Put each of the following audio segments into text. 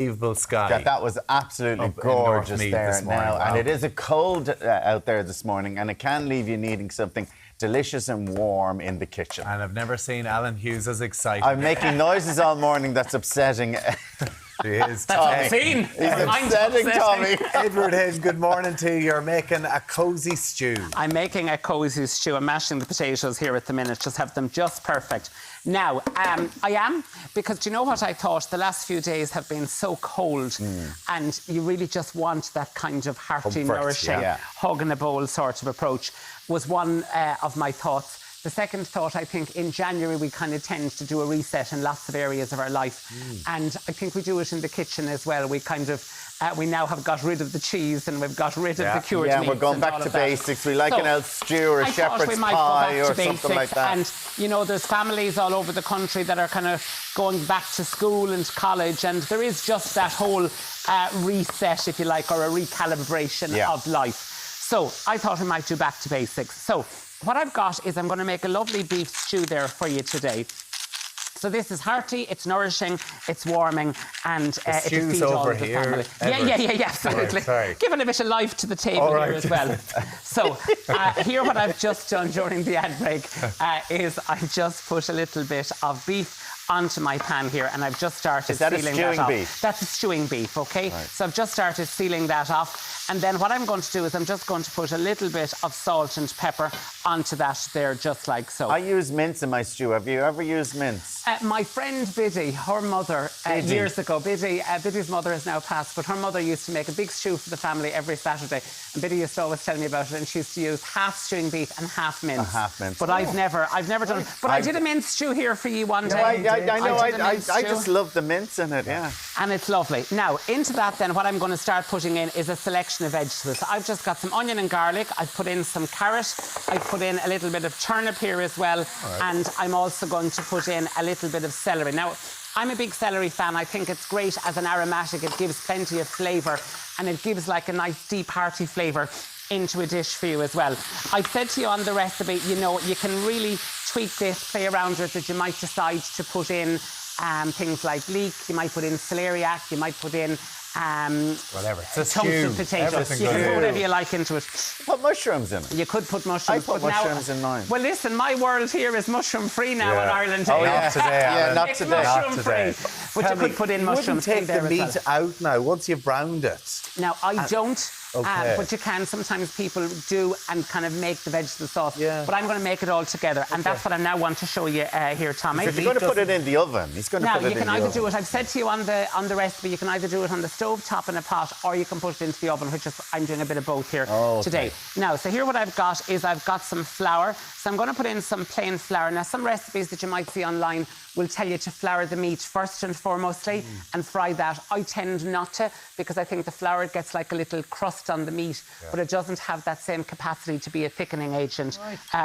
Unbelievable sky. That was absolutely gorgeous there now. Wow. And it is a cold out there this morning, and it can leave you needing something delicious and warm in the kitchen. And I've never seen Alan Hughes as excited. I'm making noises all morning that's upsetting. He is. That's obscene. He's upsetting Tommy. Edward Hayden, good morning to you. You're making a cosy stew. I'm making a cosy stew. I'm mashing the potatoes here at the minute, just have them just perfect. Now, I am, because do you know what I thought? The last few days have been so cold and you really just want that kind of hearty, nourishing, hug in a bowl sort of approach, was one of my thoughts. The second thought, I think, in January, we kind of tend to do a reset in lots of areas of our life. And I think we do it in the kitchen as well. We kind of, we now have got rid of the cheese and we've got rid of the cured meats. Yeah, we're going back to basics. We like an old stew or a shepherd's pie or something like that. And, you know, there's families all over the country that are kind of going back to school and college, and there is just that whole reset, if you like, or a recalibration of life. So I thought we might do back to basics. So what I've got is I'm going to make a lovely beef stew there for you today. So this is hearty, it's nourishing, it's warming, and it'll feed all of the family. Yeah, absolutely. Right, giving a bit of life to the table here as well. So here what I've just done during the ad break is I've just put a little bit of beef onto my pan here, and I've just started sealing that off. Beef? That's a stewing beef, okay? Right. So I've just started sealing that off, and then what I'm going to do is I'm just going to put a little bit of salt and pepper onto that there, just like so. I use mince in my stew. Have you ever used mince? My friend Biddy, her mother, years ago, Biddy's mother has now passed, but her mother used to make a big stew for the family every Saturday, and Biddy used to always tell me about it, and she used to use half stewing beef and half mince. Half mince. But I've never done it. But I did a mince stew here for you one day. I just love the mince in it, And it's lovely. Now, into that then, what I'm going to start putting in is a selection of vegetables. I've just got some onion and garlic. I've put in some carrot. I've put in a little bit of turnip here as well. And I'm also going to put in a little bit of celery. Now, I'm a big celery fan. I think it's great as an aromatic. It gives plenty of flavour, and it gives like a nice deep hearty flavour into a dish for you as well. I've said to you on the recipe, you know, you can really tweak this, play around with it. You might decide to put in things like leek, you might put in celeriac, you might put in whatever. It's a chunks of potatoes. You can put whatever you like into it. Put mushrooms in it. You could put mushrooms. I put mushrooms in mine. Well, listen, my world here is mushroom-free now in Ireland. Oh, not today, Alan. Not today. Mushroom-free. But you could put in mushrooms in there. You wouldn't take the meat out now once you've browned it. Now, I don't. But you can. Sometimes people do and kind of make the vegetable sauce. But I'm going to make it all together. And that's what I now want to show you here, Tommy. If you're going to put it in the oven, he's going to put it in the oven. Now, you can either do it, I've said to you on the recipe, you can either do it on the stove top in a pot, or you can put it into the oven, which is, I'm doing a bit of both here today. Now, so here what I've got is I've got some flour. So I'm going to put in some plain flour. Now, some recipes that you might see online will tell you to flour the meat first and foremostly and fry that. I tend not to, because I think the flour gets like a little crust on the meat, but it doesn't have that same capacity to be a thickening agent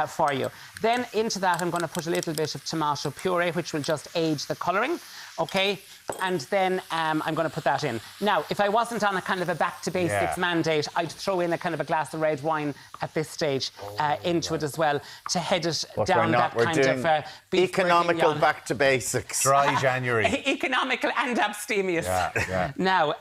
for you. Then into that I'm going to put a little bit of tomato puree, which will just aid the colouring. Okay, and then I'm going to put that in. Now, if I wasn't on a kind of a back-to-basics mandate, I'd throw in a kind of a glass of red wine at this stage into it as well to head it down that kind of beef economical back-to-basics. Dry January. Economical and abstemious. Now,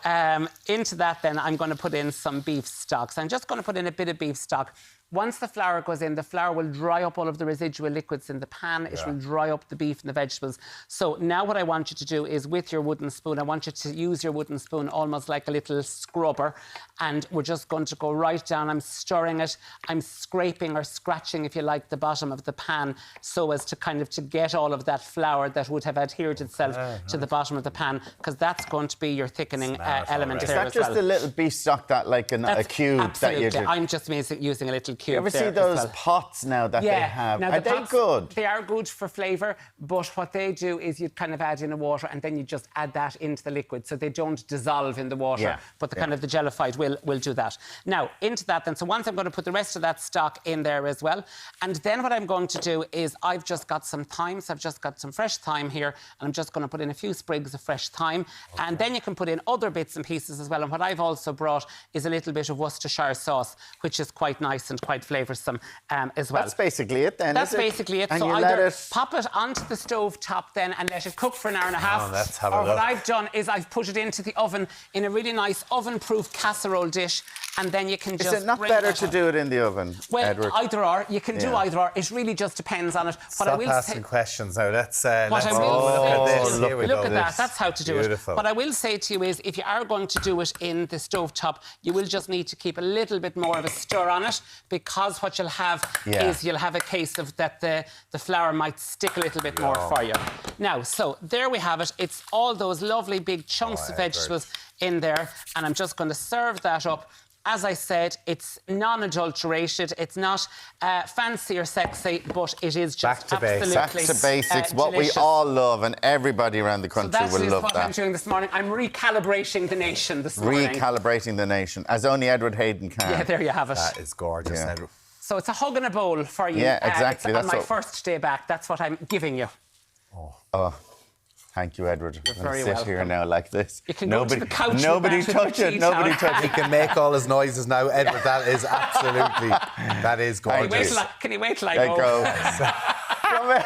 into that then, I'm going to put in some beef stock. So I'm just going to put in a bit of beef stock. Once the flour goes in, the flour will dry up all of the residual liquids in the pan. It will dry up the beef and the vegetables. So now what I want you to do is, with your wooden spoon, I want you to use your wooden spoon almost like a little scrubber, and we're just going to go right down. I'm stirring it. I'm scraping or scratching, if you like, the bottom of the pan so as to kind of to get all of that flour that would have adhered itself to the bottom of the pan, because that's going to be your thickening element there as well. Is that just a little beef stock that, like a cube absolutely. that you do? I'm just using a little cube. You ever see those pots now that they have? Now, are they good? They are good for flavour, but what they do is you kind of add in a water and then you just add that into the liquid, so they don't dissolve in the water, but the kind of the jellified will do that. Now, into that then, so once I'm going to put the rest of that stock in there as well, and then what I'm going to do is I've just got some thyme, so I've just got some fresh thyme here, and I'm just going to put in a few sprigs of fresh thyme, and then you can put in other bits and pieces as well, and what I've also brought is a little bit of Worcestershire sauce, which is quite nice and quite quite flavoursome as well. That's basically it then, That's is it? basically it. And So you either let it... pop it onto the stove top then and let it cook for an hour and a half. Let's have a or look. what I've done is I've put it into the oven in a really nice oven-proof casserole dish, and then you can just Is it not bring better that to up. do it in the oven, Well, Edward? either or. You can do Yeah. either or. It really just depends on it. What I Stop will asking say, questions now. Let's what I will look say at to this. you, Here we look go. at that. That's how to do Beautiful. it. What I will say to you is, if you are going to do it in the stovetop, you will just need to keep a little bit more of a stir on it, because what you'll have is you'll have a case of that the flour might stick a little bit more for you. Now, so there we have it. It's all those lovely big chunks of vegetables in there, and I'm just going to serve that up. As I said, it's non-adulterated. It's not fancy or sexy, but it is just Back to basics. absolutely Back to basics, what delicious. we all love, and everybody around the So country that will is love what that. I'm doing this morning. I'm recalibrating the nation this morning. Recalibrating the nation, as only Edward Hayden can. Yeah, there you have it. That is gorgeous, Yeah. Edward. So it's a hug and a bowl for you. Yeah, exactly. It's on That's my what- first day back. That's what I'm giving you. Oh, thank you, Edward. You're I'm very going to sit here welcome. now like this. You can go to the couch with Nobody that with your touch it. tea Nobody towel. touch He it. can make all his noises now, Edward. That is absolutely, that is Thank gorgeous. you. Can you wait till I Let go? go. Come here.